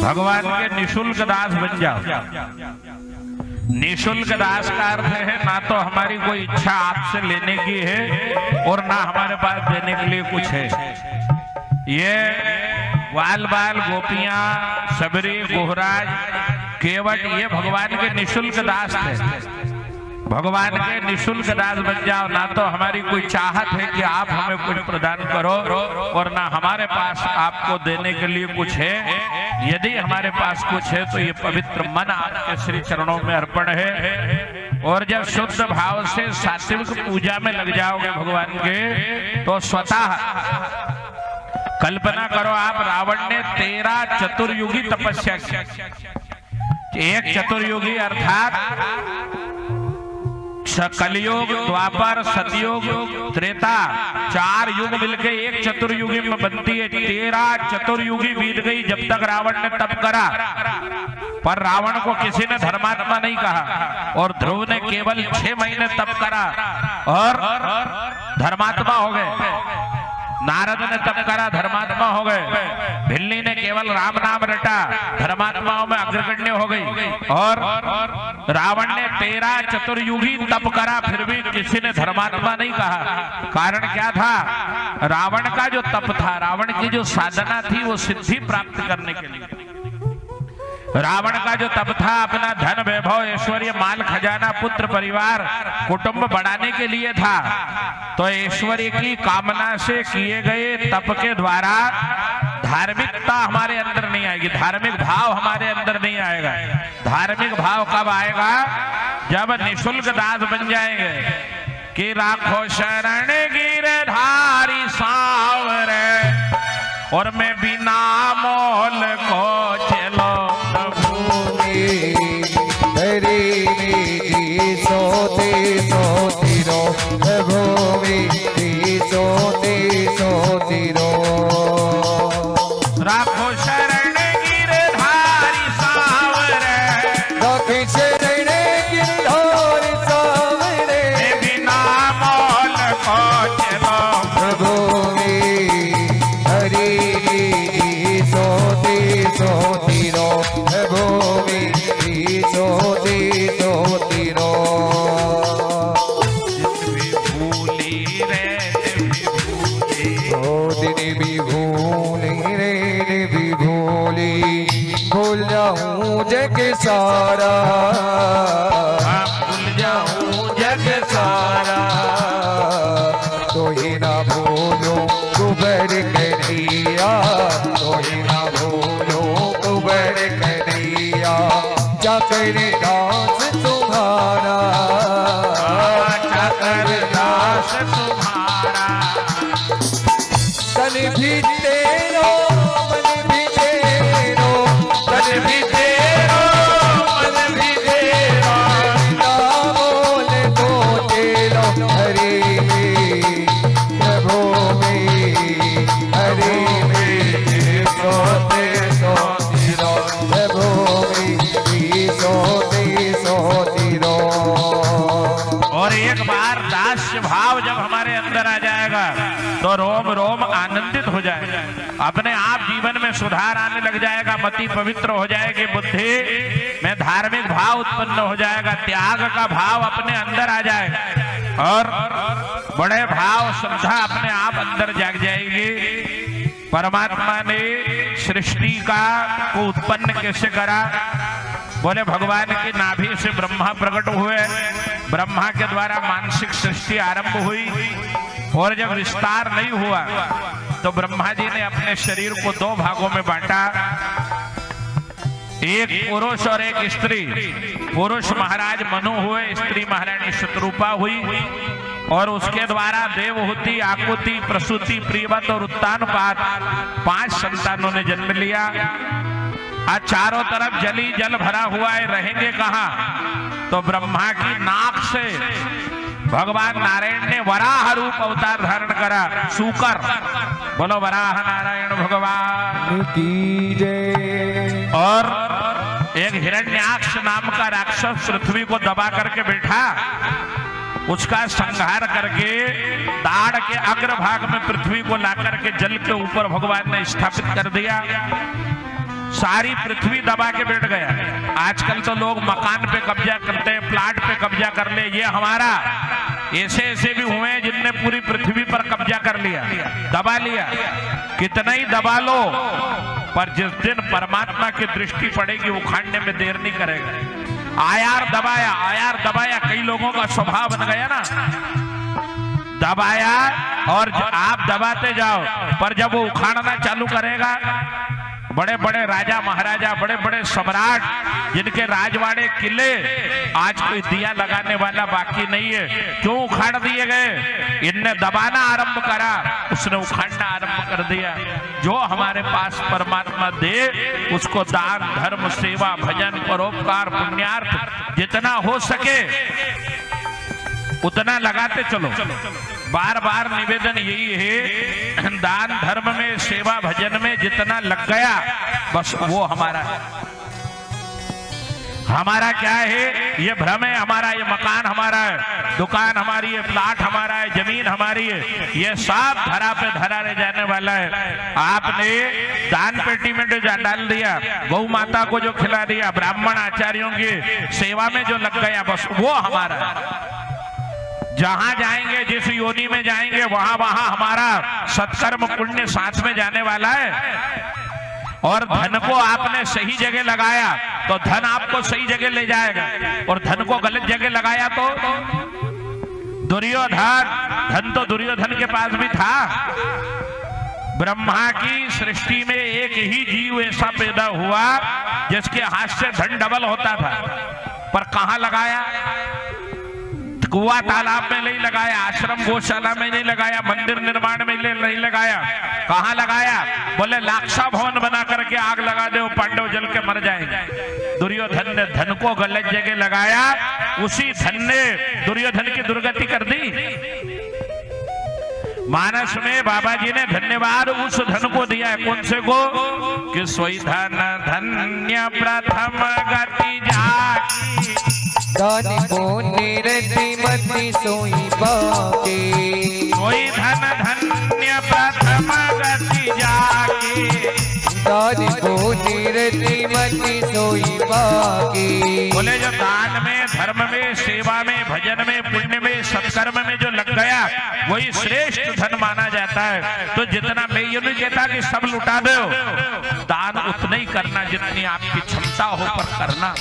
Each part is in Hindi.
भगवान के निशुल्क दास बन जाओ। निशुल्क दास का अर्थ है ना तो हमारी कोई इच्छा आपसे लेने की है और ना हमारे पास देने के लिए कुछ है। ये ग्वाल बाल गोपियां सबरी गोहराज केवट ये भगवान के निशुल्क दास थे। भगवान के निशुल्क दास बन जाओ, ना तो हमारी कोई चाहत है कि आप हमें कुछ प्रदान करो और ना हमारे पास आपको देने के लिए कुछ है। यदि हमारे पास कुछ है तो ये पवित्र मन आपके श्री चरणों में अर्पण है। और जब शुद्ध भाव से सात्विक पूजा में लग जाओगे भगवान के, तो स्वतः कल्पना करो आप, रावण ने 13 चतुर्युगी तपस्या की। एक चतुर्युगी अर्थात कलयुग, द्वापर, सतयुग, त्रेता, 4 युग मिलके एक चतुर्युगी में बनती है। 13 चतुर्युगी बीत गई जब तक रावण ने तप करा, पर रावण को किसी ने धर्मात्मा नहीं कहा। और ध्रुव ने केवल 6 महीने तप करा और धर्मात्मा हो गए। नारद ने तप करा, धर्मात्मा हो गए। भिल्ली ने केवल राम नाम रटा, धर्मात्माओं में अग्रगण्य हो गई। और रावण ने 13 चतुर्युगी तप करा, फिर भी किसी ने धर्मात्मा नहीं कहा। कारण क्या था? रावण का जो तप था, रावण की जो साधना थी, वो सिद्धि प्राप्त करने के लिए। रावण का जो तप था अपना धन वैभव ऐश्वर्य माल खजाना पुत्र परिवार कुटुंब बढ़ाने के लिए था। तो ऐश्वर्य की कामना से किए गए तप के द्वारा धार्मिकता हमारे अंदर नहीं आएगी, धार्मिक भाव हमारे अंदर नहीं आएगा। धार्मिक भाव कब आएगा? जब निशुल्क दास बन जाएंगे कि राखो शरण गिरधारी सांवरे और मैं बिना मोल को चलो सोते सोती रो भूमि सोते सोती रो। राखो शरण गिरधारी सांवरे, राखो शरण गिरधारी सांवरे, बिना मोल को चलो भूमि हरि सोते सोती रो भूमि सोते सोती रो। भूल जाऊं जग सारा, भूल जाऊं जग सारा, तो ही ना भूलो कुबर कन्हैया, तो ही ना भूलो कुबर कन्हैया। चाकर दास तुम्हारा, चाकर दास तुम्हारा, तन भी तेरो मन भी तेरो, तन भी तेरो मन भी तेरो, ना बोल तो तेरो हरे प्रभु में हरे में सोते सोती रो प्रभु में सोते सोती रो। और एक बार दास्य भाव जब हमारे अंदर आ जाएगा तो रोम रोम आनंदित हो जाएगा, अपने आप जीवन में सुधार आने लग जाएगा, मति पवित्र हो जाएगी, बुद्धि में धार्मिक भाव उत्पन्न हो जाएगा, त्याग का भाव अपने अंदर आ जाएगा और बड़े भाव श्रद्धा अपने आप अंदर जाग जाएगी। परमात्मा ने सृष्टि को उत्पन्न कैसे करा? बोले भगवान की नाभि से ब्रह्मा प्रकट हुए, ब्रह्मा के द्वारा मानसिक सृष्टि आरंभ हुई और जब विस्तार नहीं हुआ तो ब्रह्मा जी ने अपने शरीर को 2 भागों में बांटा, एक पुरुष और एक स्त्री। पुरुष महाराज मनु हुए, स्त्री महारानी शत्रुपा हुई और उसके द्वारा देवहूति, आकुति, प्रसूति, प्रियवत और उत्तानपाद 5 संतानों ने जन्म लिया। आज चारों तरफ जली जल भरा हुआ है, रहेंगे कहां? तो ब्रह्मा की नाक से भगवान नारायण ने वराह रूप अवतार धारण करा, सूकर। बोलो वराह नारायण भगवान की जय। और एक हिरण्याक्ष नाम का राक्षस पृथ्वी को दबा करके बैठा, उसका संहार करके दाढ़ के अग्रभाग में पृथ्वी को ला करके जल के ऊपर भगवान ने स्थापित कर दिया। सारी पृथ्वी दबा के बैठ गया। आजकल तो लोग मकान पे कब्जा करते हैं, प्लाट पे कब्जा कर ले, ये हमारा। ऐसे ऐसे भी हुए हैं जिनने पूरी पृथ्वी पर कब्जा कर लिया, दबा लिया। कितना ही दबा लो, पर जिस दिन परमात्मा की दृष्टि पड़ेगी उखाड़ने में देर नहीं करेगा। आयार दबाया, कई लोगों का स्वभाव बन गया ना, दबाया और आप दबाते जाओ, पर जब वो उखाड़ना चालू करेगा, बड़े बड़े राजा महाराजा, बड़े बड़े सम्राट, जिनके राजवाड़े किले, आज कोई दिया लगाने वाला बाकी नहीं है। क्यों उखाड़ दिए गए? इनने दबाना आरंभ करा, उसने उखाड़ना आरंभ कर दिया। जो हमारे पास परमात्मा दे, उसको दान धर्म सेवा भजन परोपकार पुण्यार्थ जितना हो सके उतना लगाते चलो। बार बार निवेदन यही है, दान धर्म में सेवा भजन में जितना लग गया बस वो हमारा है। हमारा क्या है? ये भ्रम है हमारा, ये मकान हमारा है, दुकान हमारी है, प्लाट हमारा है, जमीन हमारी है, ये सब धरा पे धरा रह जाने वाला है। आपने दान पेटी में जो डाल दिया, गौ माता को जो खिला दिया, ब्राह्मण आचार्यों की सेवा में जो लग गया, बस वो हमारा है। जहां जाएंगे, जिस योनि में जाएंगे, वहां वहां हमारा सत्कर्म पुण्य साथ में जाने वाला है। और धन को आपने सही जगह लगाया तो धन आपको सही जगह ले जाएगा, और धन को गलत जगह लगाया तो दुर्योधन, धन तो दुर्योधन के पास भी था। ब्रह्मा की सृष्टि में एक ही जीव ऐसा पैदा हुआ जिसके हाथ से धन डबल होता था, पर कहां लगाया? कुआं तालाब में नहीं लगाया, आश्रम गौशाला में नहीं लगाया, मंदिर निर्माण में नहीं लगाया। कहां लगाया? बोले लाक्षा भवन बना करके आग लगा दो, पांडव जल के मर जाएंगे। दुर्योधन ने धन को गलत जगह लगाया, उसी धन ने दुर्योधन की दुर्गति कर दी। मानस में बाबा जी ने धन्यवाद उस धन को दिया है। कौन से को? कि सोई धन धन्य प्रथम गति जाकी, दानी पुण्य रतिमति सोई बाके, सोई धन धन्य प्रथम गति जाकी, दानी पुण्य रतिमति सोई बाके। बोले जो दान में, धर्म में, सेवा में, भजन में, पुण्य में, सत्कर्म में जो लग गया, वही श्रेष्ठ धन माना जाता है। तो जितना, मैं ये नहीं कहता कि सब लुटा दो, दान उतना ही करना जितनी आपकी क्षमता हो, पर करना,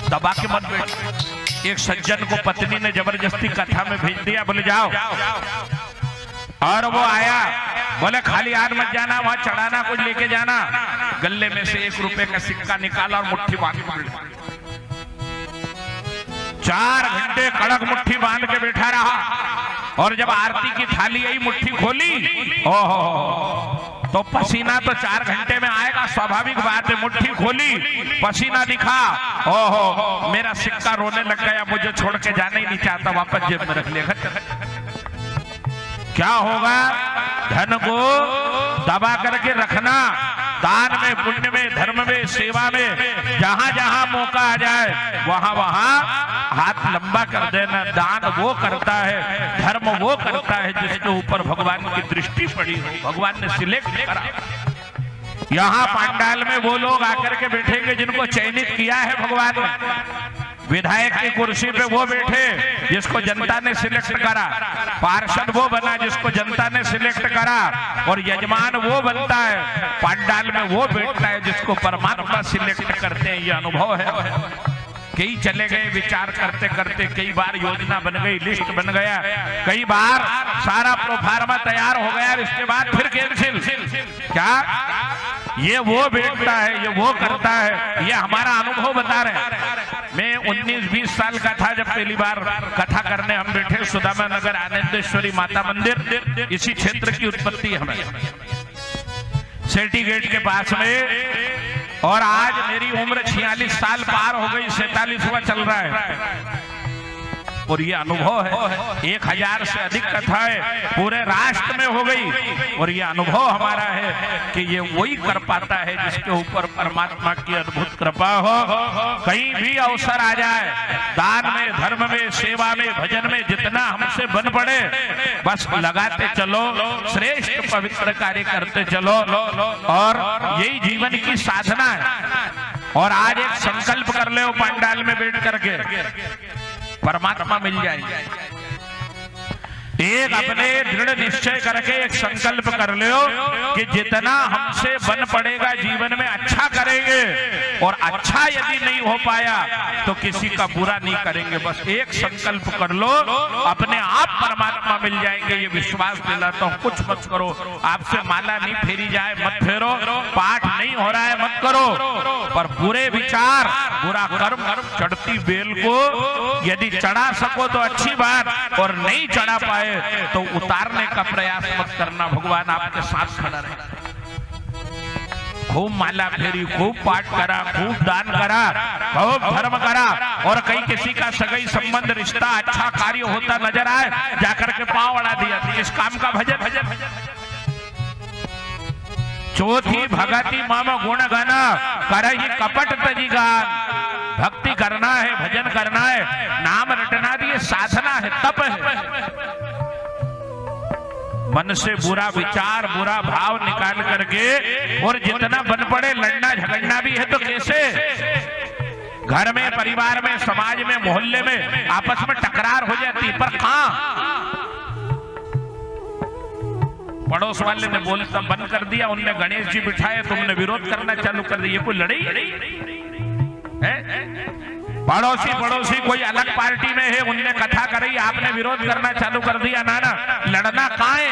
दबा के मत बैठ। एक सज्जन को पत्नी ने जबरदस्ती कथा में भेज दिया, बोले जाओ, और वो आया, बोले खाली हाथ मत जाना, वहां चढ़ाना कुछ लेके जाना। गले में से 1 रुपए का सिक्का निकाला और मुट्ठी बांध के 4 घंटे कड़क मुट्ठी बांध के बैठा रहा। और जब आरती की थाली आई, मुट्ठी खोली, ओहो, तो पसीना तो 4 घंटे में आएगा, स्वाभाविक बात है। मुट्ठी खोली, पसीना दिखा, ओहो, मेरा सिक्का रोने लग गया, मुझे छोड़ के जाना ही नहीं चाहता, वापस जेब में रख लिया। क्या होगा? धन को दबा करके रखना, दान में, पुण्य में, धर्म में, सेवा में, जहां जहां मौका आ जाए वहां वहां हाथ लंबा कर देना। दान वो करता है, धर्म वो करता है जिसके ऊपर भगवान की दृष्टि पड़ी हो, भगवान ने सिलेक्ट करा। यहाँ पांडाल में वो लोग आकर के बैठेंगे जिनको चयनित किया है भगवान ने। विधायक की कुर्सी पे वो बैठे जिसको जनता ने सिलेक्ट करा, पार्षद वो बना जिसको जनता ने सिलेक्ट करा, और यजमान वो बनता है, पांडाल में वो बैठता है जिसको परमात्मा सिलेक्ट करते हैं। ये अनुभव है। कई चले गए विचार करते करते, कई बार योजना बन गई, लिस्ट बन गया, कई बार सारा प्रोफार्मा तैयार हो गया, इसके बाद फिर कैंसिल। क्या? ये वो बैठता है, ये वो करता है, ये हमारा अनुभव बता रहे हैं। मैं 19-20 साल का था जब पहली बार कथा करने हम बैठे सुदामा नगर आनंदेश्वरी माता मंदिर, इसी क्षेत्र की उत्पत्ति है हमें, सेठी गेट के पास में। और आज मेरी उम्र 46 साल पार हो गई, 47वां चल रहा है। और ये अनुभव है। 1000 से अधिक कथाएं पूरे राष्ट्र में हो गई और ये अनुभव हमारा है कि ये वही कर पाता है जिसके ऊपर परमात्मा की अद्भुत कृपा हो। कहीं भी अवसर आ जाए, दान में, धर्म में, सेवा में, भजन में, जितना हमसे बन पड़े बस लगाते चलो, श्रेष्ठ पवित्र कार्य करते चलो और यही जीवन की साधना है। और आज एक संकल्प कर ले पंडाल में बैठ करके, परमात्मा मिल जाएंगे। एक अपने दृढ़ निश्चय करके एक संकल्प कर लो कि जितना हमसे बन पड़ेगा जीवन में अच्छा करेंगे और अच्छा यदि नहीं हो पाया तो किसी का बुरा नहीं करेंगे। बस एक संकल्प कर लो, अपने आप परमात्मा मिल जाएंगे, ये विश्वास दिलाता हूं। कुछ मत करो, आपसे माला नहीं फेरी जाए मत फेरो, पाठ नहीं हो रहा है मत करो, पर बुरे विचार, बुरा कर्म, चढ़ती बेल को यदि चढ़ा सको तो अच्छी बात, और नहीं चढ़ा पाए तो उतारने का प्रयास मत करना। भगवान आपके साथ खड़ा रहे। खूब माला फेरी, खूब पाठ करा, खूब दान करा, खूब धर्म करा, और कहीं किसी का सगाई संबंध, रिश्ता, अच्छा कार्य होता नजर आए, जाकर के पांव अड़ा दिया, इस काम का भजन भजन चौथी भगति मम गुण गण करहि कपट तजी गान। भक्ति करना है, भजन करना है, नाम रटना भी साधना है, तप है। मन से बुरा विचार, बुरा भाव निकाल करके, और जितना बन पड़े लड़ना झगड़ना भी है तो कैसे? घर में, परिवार में, समाज में, मोहल्ले में आपस में टकरार हो जाती, पर कहां? पड़ोस वाले ने बोलता बंद कर दिया, उनने गणेश जी बिठाए, तुमने विरोध करना चालू कर दिया। ये कोई लड़ाई है? पड़ोसी कोई अलग पार्टी में है, उनने कथा करी, आपने विरोध करना चालू कर दिया। ना, लड़ना कहां है?